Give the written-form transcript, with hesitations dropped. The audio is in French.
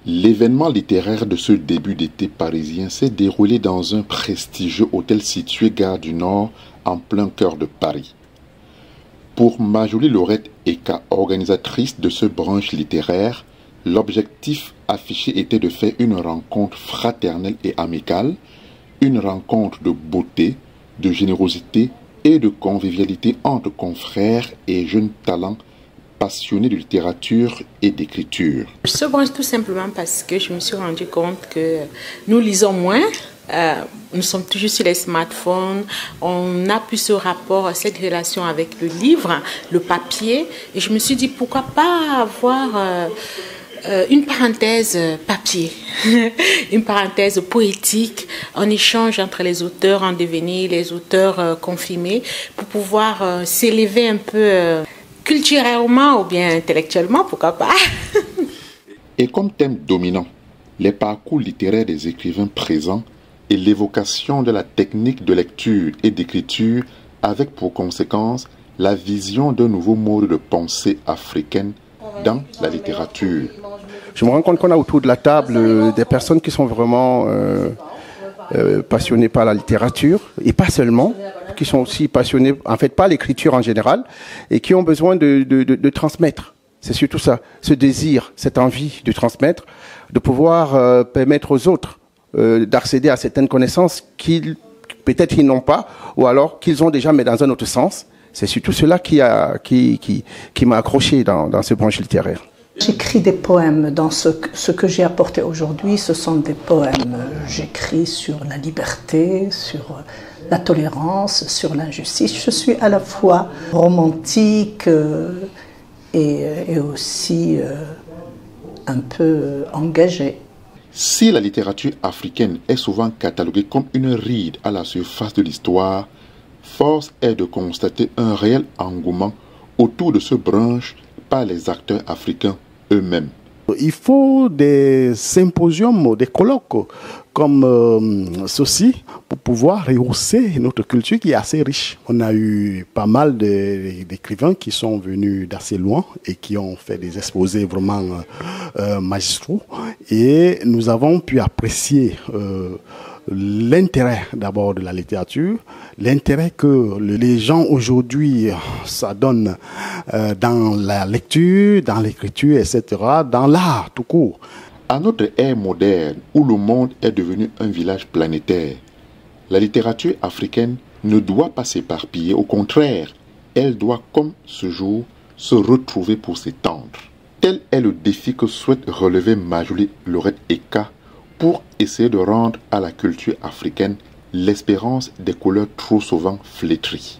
L'événement littéraire de ce début d'été parisien s'est déroulé dans un prestigieux hôtel situé gare du Nord, en plein cœur de Paris. Pour Marjolie Laurette Eka, organisatrice de ce branche littéraire, l'objectif affiché était de faire une rencontre fraternelle et amicale, une rencontre de beauté, de générosité et de convivialité entre confrères et jeunes talents passionnés de littérature et d'écriture. Je se branche tout simplement parce que je me suis rendu compte que nous lisons moins. Nous sommes toujours sur les smartphones. On a plus ce rapport, cette relation avec le livre, le papier. Et je me suis dit, pourquoi pas avoir une parenthèse papier, une parenthèse poétique, en échange entre les auteurs en devenir, les auteurs confirmés, pour pouvoir s'élever un peu culturellement ou bien intellectuellement, pourquoi pas. Et comme thème dominant, les parcours littéraires des écrivains présents et l'évocation de la technique de lecture et d'écriture avec pour conséquence la vision d'un nouveau mode de pensée africaine dans la littérature. Je me rends compte qu'on a autour de la table des personnes qui sont vraiment passionnées par la littérature, et pas seulement, qui sont aussi passionnées en fait par l'écriture en général, et qui ont besoin de transmettre. C'est surtout ça, ce désir, cette envie de transmettre, de pouvoir permettre aux autres d'accéder à certaines connaissances qu'ils peut-être ils n'ont pas, ou alors qu'ils ont déjà mais dans un autre sens. C'est surtout cela qui m'a accroché dans ce branche littéraire. J'écris des poèmes. Dans ce que j'ai apporté aujourd'hui, ce sont des poèmes. J'écris sur la liberté, sur la tolérance, sur l'injustice. Je suis à la fois romantique et aussi un peu engagée. Si la littérature africaine est souvent cataloguée comme une ride à la surface de l'histoire, force est de constater un réel engouement autour de ce branche par les acteurs africains eux-mêmes. Il faut des symposiums, des colloques comme ceci pour pouvoir rehausser notre culture qui est assez riche. On a eu pas mal d'écrivains qui sont venus d'assez loin et qui ont fait des exposés vraiment magistraux. Et nous avons pu apprécier l'intérêt d'abord de la littérature, l'intérêt que les gens aujourd'hui s'adonnent dans la lecture, dans l'écriture, etc., dans l'art tout court. À notre ère moderne, où le monde est devenu un village planétaire, la littérature africaine ne doit pas s'éparpiller. Au contraire, elle doit, comme ce jour, se retrouver pour s'étendre. Tel est le défi que souhaite relever Marjolie Laurette Eka pour essayer de rendre à la culture africaine l'espérance des couleurs trop souvent flétries.